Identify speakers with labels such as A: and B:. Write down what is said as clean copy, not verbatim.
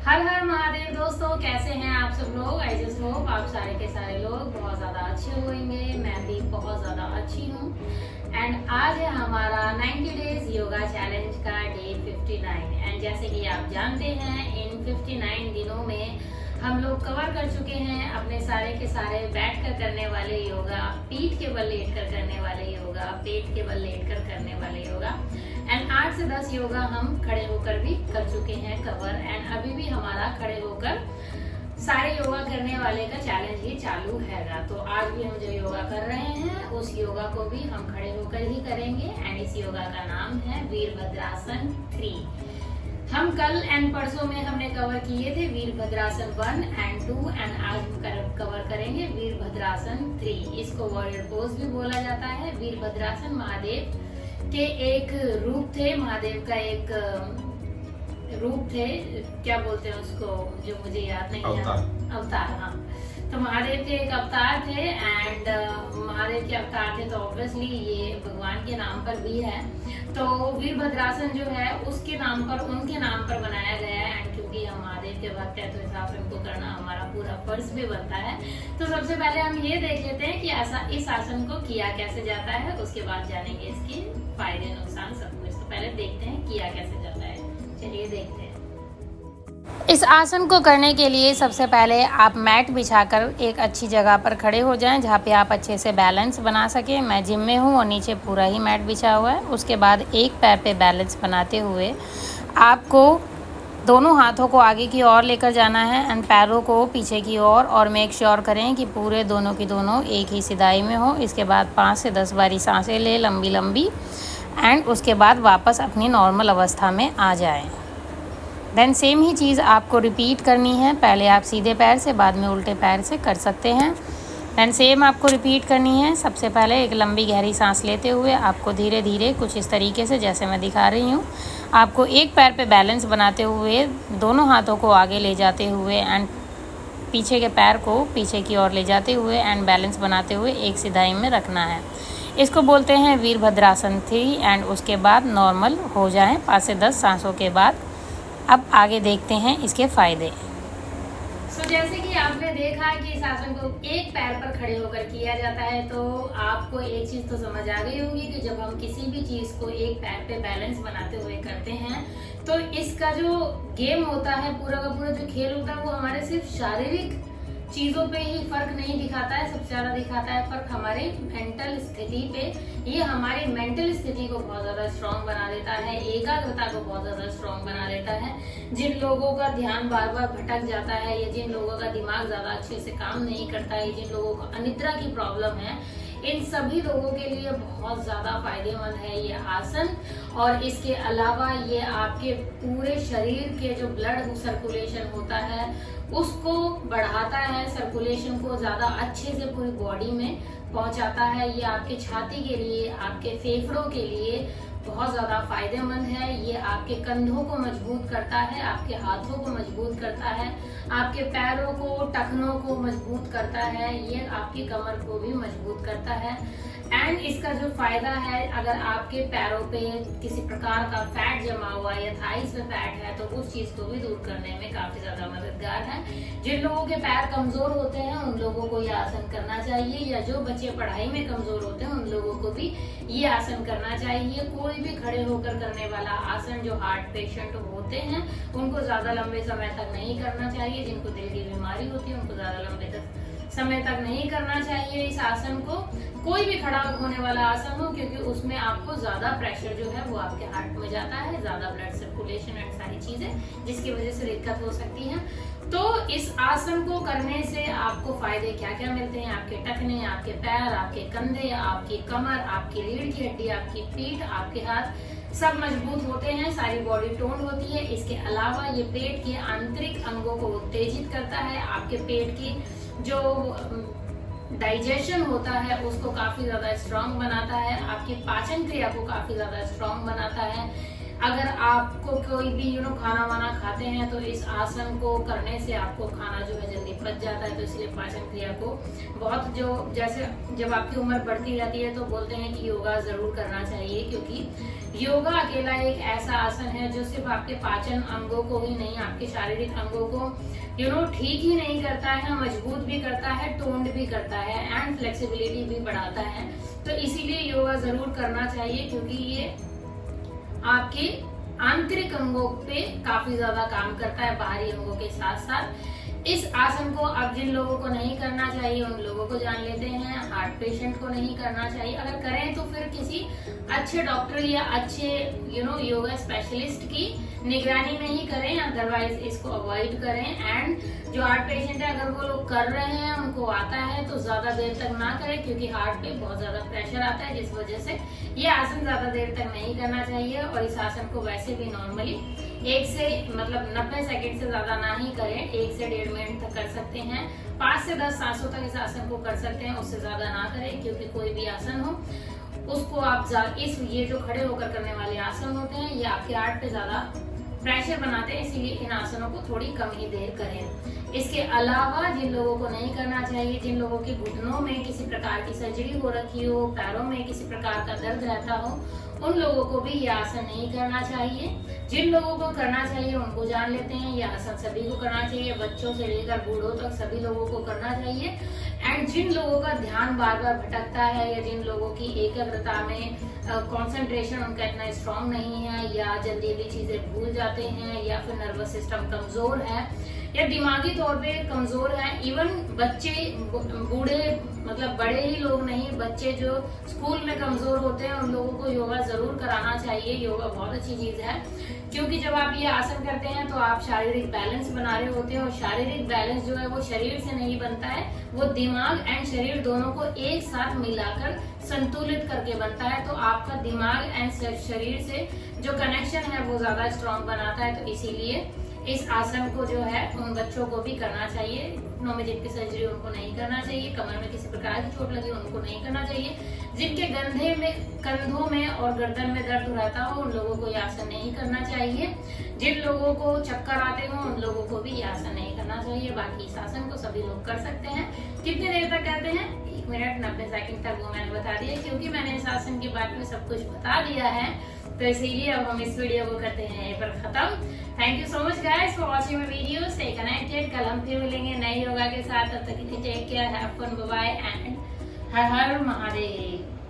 A: हर हर महादेव दोस्तों, कैसे हैं आप सब लोग। आई जस्ट होप आप सारे के सारे लोग बहुत ज़्यादा अच्छे होंगे। मैं भी बहुत ज़्यादा अच्छी हूँ। एंड आज है हमारा 90 डेज योगा चैलेंज का डे 59। एंड जैसे कि आप जानते हैं, इन 59 दिनों में हम लोग कवर कर चुके हैं अपने सारे के सारे बैठ कर करने वाले योगा, पीठ के बल लेट कर करने वाले योगा, पेट के बल लेट कर करने वाले योगा। एंड 8 से 10 योगा हम खड़े होकर भी कर चुके हैं कवर। एंड अभी भी हमारा खड़े होकर सारे योगा करने वाले का चैलेंज ही चालू हैगा। तो आज भी हम जो योगा कर रहे हैं उस योगा को भी हम खड़े होकर ही करेंगे। एंड इस योगा का नाम है वीरभद्रासन 3। हम कल एंड परसों में हमने कवर किए थे वीरभद्रासन 1 एंड 2 एंड आज हम कवर करेंगे वीरभद्रासन 3। इसको वॉरियर पोज भी बोला जाता है। वीरभद्रासन महादेव के एक रूप थे, महादेव का एक रूप थे, क्या बोलते हैं उसको, जो मुझे याद नहीं है, अवतार। हाँ, तो महादेव के एक अवतार थे। एंड महादेव के अवतार थे तो ऑब्वियसली ये भगवान के नाम पर भी है। तो वीरभद्रासन जो है उसके नाम पर, उनके नाम पर बनाया गया है। एंड क्योंकि हम महादेव के भक्त हैं तो इस आसन को करना हमारा पूरा फर्ज भी बनता है। तो सबसे पहले हम ये देख लेते हैं कि इस आसन को किया कैसे जाता है, उसके बाद जानेंगे इसके फायदे नुकसान सब कुछ। तो पहले देखते हैं किया कैसे जाता है। चलिए देखते हैं। इस आसन को करने के लिए सबसे पहले आप मैट बिछाकर एक अच्छी जगह पर खड़े हो जाएं जहाँ पे आप अच्छे से बैलेंस बना सकें। मैं जिम में हूँ और नीचे पूरा ही मैट बिछा हुआ है। उसके बाद एक पैर पे बैलेंस बनाते हुए आपको दोनों हाथों को आगे की ओर लेकर जाना है एंड पैरों को पीछे की ओर, और मेक श्योर करें कि पूरे दोनों की दोनों एक ही सिधाई में हो। इसके बाद 5 से 10 बारी सांसें लें लंबी लंबी एंड उसके बाद वापस अपनी नॉर्मल अवस्था में आ जाएं। देन सेम ही चीज़ आपको रिपीट करनी है। पहले आप सीधे पैर से, बाद में उल्टे पैर से कर सकते हैं। देन सेम आपको रिपीट करनी है। सबसे पहले एक लंबी गहरी सांस लेते हुए आपको धीरे धीरे कुछ इस तरीके से, जैसे मैं दिखा रही हूँ, आपको एक पैर पे बैलेंस बनाते हुए दोनों हाथों को आगे ले जाते हुए एंड पीछे के पैर को पीछे की ओर ले जाते हुए एंड बैलेंस बनाते हुए एक सिधाई में रखना है। इसको बोलते हैं वीरभद्रासन 3। एंड उसके बाद नॉर्मल हो जाएं 5 से 10 सांसों के बाद। अब आगे देखते हैं इसके फायदे। जैसे कि आपने देखा कि इस आसन को एक पैर पर खड़े होकर किया जाता है, तो आपको एक चीज तो समझ आ गई होगी कि जब हम किसी भी चीज को एक पैर पे बैलेंस बनाते हुए करते हैं तो इसका जो गेम होता है, पूरा का पूरा जो खेल होता है, वो हमारे सिर्फ शारीरिक चीजों पे ही फर्क नहीं दिखाता है। सबसे ज्यादा दिखाता है फर्क हमारे मेंटल स्थिति पे। ये हमारी मेंटल स्थिति को बहुत ज्यादा स्ट्रांग बना देता है, एकाग्रता को बहुत ज्यादा स्ट्रांग बना देता है। जिन लोगों का ध्यान बार बार भटक जाता है या जिन लोगों का दिमाग ज्यादा अच्छे से काम नहीं करता है, जिन लोगों को अनिद्रा की प्रॉब्लम है, इन सभी लोगों के लिए बहुत ज्यादा फायदेमंद है ये आसन। और इसके अलावा ये आपके पूरे शरीर के जो ब्लड सर्कुलेशन होता है उसको बढ़ाता है, सर्कुलेशन को ज्यादा अच्छे से पूरी बॉडी में पहुंचाता है। ये आपके छाती के लिए, आपके फेफड़ों के लिए बहुत ज्यादा फायदेमंद है। ये आपके कंधों को मजबूत करता है, आपके हाथों को मजबूत करता है, आपके पैरों को, टखनों को मजबूत करता है, ये आपकी कमर को भी मजबूत करता है। एंड इसका जो फायदा है, अगर आपके पैरों पे किसी प्रकार का फैट जमा हुआ या थाइस में फैट है तो उस चीज को भी दूर करने में काफी ज्यादा मददगार है। जिन लोगों के पैर कमजोर होते हैं उन लोगों को ये आसन करना चाहिए, या जो बच्चे पढ़ाई में कमजोर होते हैं उन लोगों को भी ये आसन करना चाहिए। कोई भी खड़े होकर करने वाला आसन, जो हार्ट पेशेंट होते हैं उनको ज्यादा लंबे समय तक नहीं करना चाहिए। जिनको दिल की बीमारी होती है उनको ज्यादा लंबे समय तक नहीं करना चाहिए इस आसन को। कोई भी खड़ा होने वाला आसन हो, क्योंकि उसमें आपको ज्यादा प्रेशर जो है वो आपके हार्ट में जाता है, ज्यादा ब्लड सर्कुलेशन एंड सारी चीजें, जिसकी वजह से दिक्कत हो सकती है। तो इस आसन को करने से आपको फायदे क्या क्या मिलते हैं? आपके टखने, आपके पैर, आपके कंधे, आपकी कमर, आपकी रीढ़ की हड्डी, आपकी पीठ, आपके हाथ सब मजबूत होते हैं, सारी बॉडी टोन होती है। इसके अलावा ये पेट के आंतरिक अंगों को उत्तेजित करता है, आपके पेट की जो डाइजेशन होता है उसको काफी ज्यादा स्ट्रांग बनाता है, आपकी पाचन क्रिया को काफी ज्यादा स्ट्रांग बनाता है, अगर आपको कोई भी खाना वाना खाते हैं तो इस आसन को करने से आपको खाना जो है जल्दी पच जाता है। तो इसलिए पाचन क्रिया को बहुत जैसे जब आपकी उम्र बढ़ती जाती है तो बोलते हैं कि योगा जरूर करना चाहिए, क्योंकि योगा अकेला एक ऐसा आसन है जो सिर्फ आपके पाचन अंगों को ही नहीं, आपके शारीरिक अंगों को ठीक ही नहीं करता है, मजबूत भी करता है, टोन्ड भी करता है एंड फ्लेक्सिबिलिटी भी बढ़ाता है। तो इसीलिए योगा जरूर करना चाहिए, क्योंकि ये आपके आंतरिक अंगों पे काफी ज्यादा काम करता है, बाहरी अंगों के साथ साथ। इस आसन को अब जिन लोगों को नहीं करना चाहिए उन लोगों को जान लेते हैं। हार्ट पेशेंट को नहीं करना चाहिए, अगर करें तो फिर किसी अच्छे डॉक्टर या अच्छे योगा स्पेशलिस्ट की निगरानी में ही करें, अदरवाइज इसको अवॉइड करें। एंड जो हार्ट पेशेंट है अगर वो लोग कर रहे हैं, उनको आता है, तो ज्यादा देर तक ना करें, क्योंकि हार्ट पे बहुत ज्यादा प्रेशर आता है, जिस वजह से ये आसन ज्यादा देर तक नहीं करना चाहिए। और इस आसन को वैसे भी नॉर्मली 90 सेकंड से ज्यादा ना ही करें, 1 से 1.5 मिनट तक कर सकते हैं। 5 से 10 सांसों तक इस आसन को कर सकते हैं, उससे ज्यादा ना करें, क्योंकि कोई भी आसन हो उसको आप ये जो खड़े होकर करने वाले आसन होते हैं ये आपके हार्ट पे ज्यादा प्रेशर बनाते हैं, इसीलिए इन आसनों को थोड़ी कम ही देर करें। इसके अलावा जिन लोगों को नहीं करना चाहिए, जिन लोगों के घुटनों में किसी प्रकार की सर्जरी हो रखी हो, पैरों में किसी प्रकार का दर्द रहता हो, उन लोगों को भी ये आसन नहीं करना चाहिए। जिन लोगों को करना चाहिए उनको जान लेते हैं। ये आसन सभी को करना चाहिए, बच्चों से लेकर बूढ़ों तक सभी लोगों को करना चाहिए। एंड जिन लोगों का ध्यान बार बार भटकता है, या जिन लोगों की एकाग्रता में कंसंट्रेशन उनका इतना स्ट्रांग नहीं है, या जल्दी जल्दी चीजें भूल जाते हैं, या फिर नर्वस सिस्टम कमजोर है, या दिमागी तौर पे कमजोर है, इवन बच्चे बूढ़े बड़े ही लोग नहीं, बच्चे जो स्कूल में कमजोर होते हैं उन लोगों को योगा जरूर कराना चाहिए। योगा बहुत अच्छी चीज है, क्योंकि जब आप ये आसन करते हैं तो आप शारीरिक बैलेंस बना रहे होते हैं, और शारीरिक बैलेंस जो है वो शरीर से नहीं बनता है, वो दिमाग एंड शरीर दोनों को एक साथ मिलाकर संतुलित करके बनता है। तो आपका दिमाग एंड शरीर से जो कनेक्शन है वो ज्यादा स्ट्रांग बनाता है। तो इसीलिए इस आसन को जो है उन बच्चों को भी करना चाहिए। घुटनों में जिनकी सर्जरी उनको नहीं करना चाहिए, कमर में किसी प्रकार की चोट लगी उनको नहीं करना चाहिए, जिनके कंधों में और गर्दन में दर्द रहता हो उन लोगों को ये आसन नहीं करना चाहिए, जिन लोगों को चक्कर आते हो उन लोगों को भी ये आसन नहीं करना चाहिए। बाकी इस आसन को सभी लोग कर सकते हैं। कितनी देर तक करते हैं? 1 मिनट 90 सेकंड तक, वो मैंने बता दिया, क्योंकि मैंने इस आसन के बारे में सब कुछ बता दिया है। तो इसीलिए अब हम इस वीडियो को करते हैं यहीं पर खत्म। Thank you so much guys for watching my video. Stay connected. कल हम फिर मिलेंगे नए योगा के साथ। तब तक के लिए take care, have fun, bye bye and हर हर महादेव।